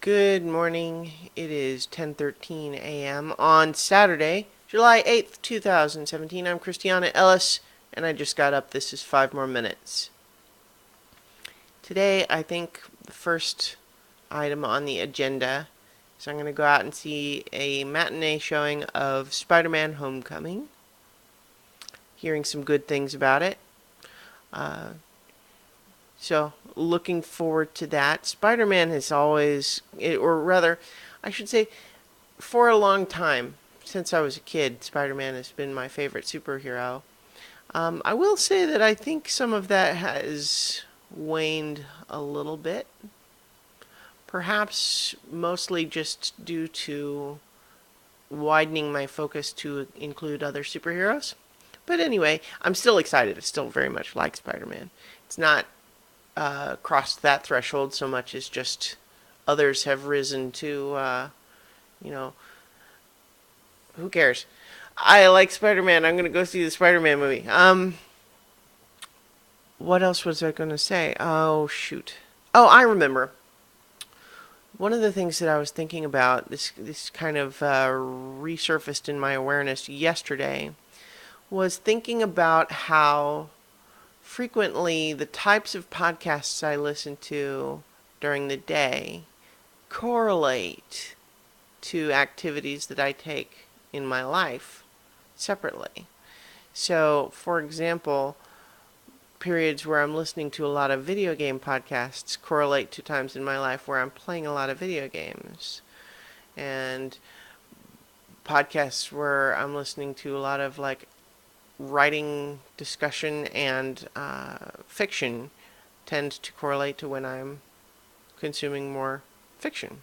Good morning. It is 10:13 a.m. on Saturday, July 8th, 2017. I'm Christiana Ellis, and I just got up. This is 5 more minutes. Today, I think the first item on the agenda is I'm going to go out and see a matinee showing of Spider-Man Homecoming. Hearing some good things about it. Uh, So, looking forward to that. Spider-Man has always, or rather, I should say, for a long time, since I was a kid, Spider-Man has been my favorite superhero. I will say that I think some of that has waned a little bit. Perhaps mostly just due to widening my focus to include other superheroes. But anyway, I'm still excited. I still very much like Spider-Man. It's not crossed that threshold so much as just others have risen to, you know, who cares? I like Spider-Man. I'm gonna go see the Spider-Man movie. What else was I gonna say? Oh shoot. Oh, I remember. One of the things that I was thinking about, this kind of resurfaced in my awareness yesterday, was thinking about how frequently the types of podcasts I listen to during the day correlate to activities that I take in my life separately. So, for example, periods where I'm listening to a lot of video game podcasts correlate to times in my life where I'm playing a lot of video games. And podcasts where I'm listening to a lot of like writing, discussion, and fiction tend to correlate to when I'm consuming more fiction.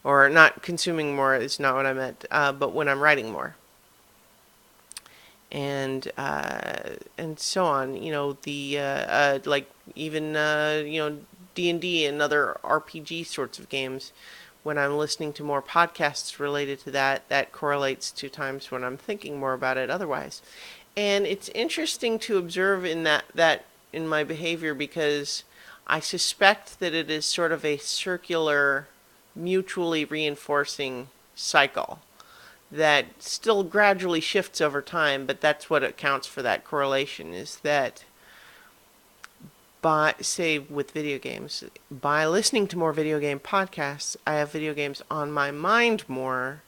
Or not consuming more is not what I meant, but when I'm writing more. And so on. You know, the like even D&D and other RPG sorts of games. When I'm listening to more podcasts related to that, that correlates to times when I'm thinking more about it otherwise. And it's interesting to observe in that in my behavior, because I suspect that it is sort of a circular, mutually reinforcing cycle that still gradually shifts over time, but that's what accounts for that correlation, is that by, say, with video games, by listening to more video game podcasts, I have video games on my mind more,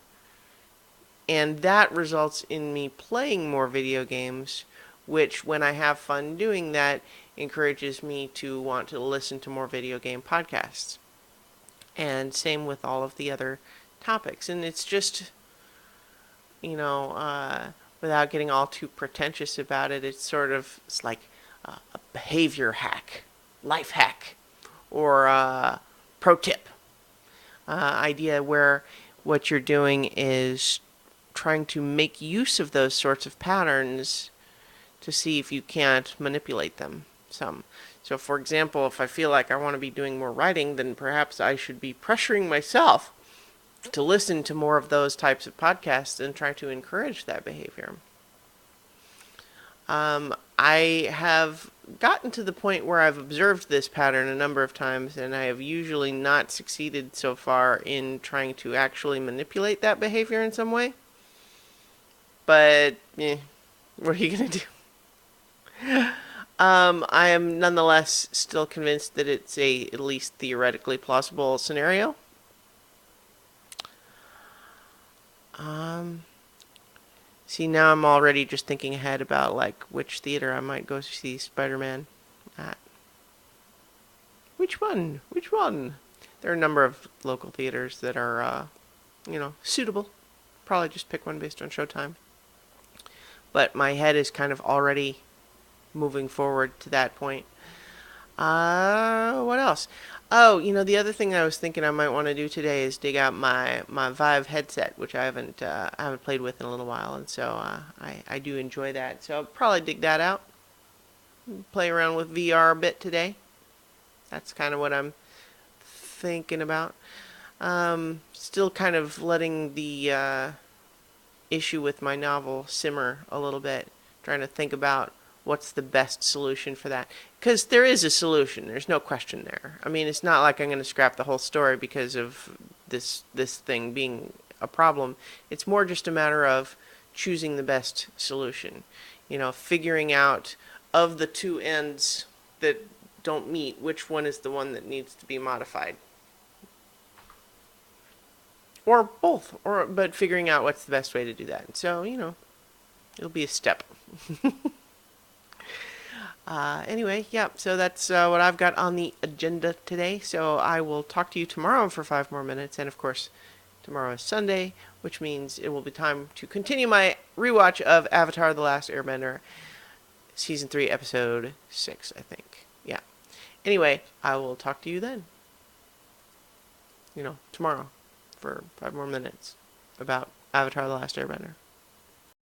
and that results in me playing more video games, which, when I have fun doing that, encourages me to want to listen to more video game podcasts. And same with all of the other topics. And it's just, without getting all too pretentious about it, it's like a behavior hack, life hack, or a pro tip idea where what you're doing is trying to make use of those sorts of patterns to see if you can't manipulate them some. So, for example, if I feel like I want to be doing more writing, then perhaps I should be pressuring myself to listen to more of those types of podcasts and try to encourage that behavior. I have gotten to the point where I've observed this pattern a number of times, and I have usually not succeeded so far in trying to actually manipulate that behavior in some way. But, what are you going to do? I am nonetheless still convinced that it's a at least theoretically plausible scenario. See, now I'm already just thinking ahead about like which theater I might go see Spider-Man at. Which one? Which one? There are a number of local theaters that are, suitable. Probably just pick one based on showtime. But my head is kind of already moving forward to that point. What else? Oh, the other thing I was thinking I might want to do today is dig out my Vive headset, which I haven't played with in a little while, and so I do enjoy that. So I'll probably dig that out, play around with VR a bit today. That's kind of what I'm thinking about. Still kind of letting the issue with my novel simmer a little bit, trying to think about what's the best solution for that. Because there is a solution. There's no question there. I mean, it's not like I'm going to scrap the whole story because of this thing being a problem. It's more just a matter of choosing the best solution. Figuring out of the two ends that don't meet, which one is the one that needs to be modified. Or both, but figuring out what's the best way to do that. So, it'll be a step. Anyway, yeah, so that's what I've got on the agenda today. So I will talk to you tomorrow for 5 more minutes. And of course, tomorrow is Sunday, which means it will be time to continue my rewatch of Avatar The Last Airbender, Season 3, Episode 6, I think. Yeah. Anyway, I will talk to you then. Tomorrow for 5 more minutes about Avatar The Last Airbender.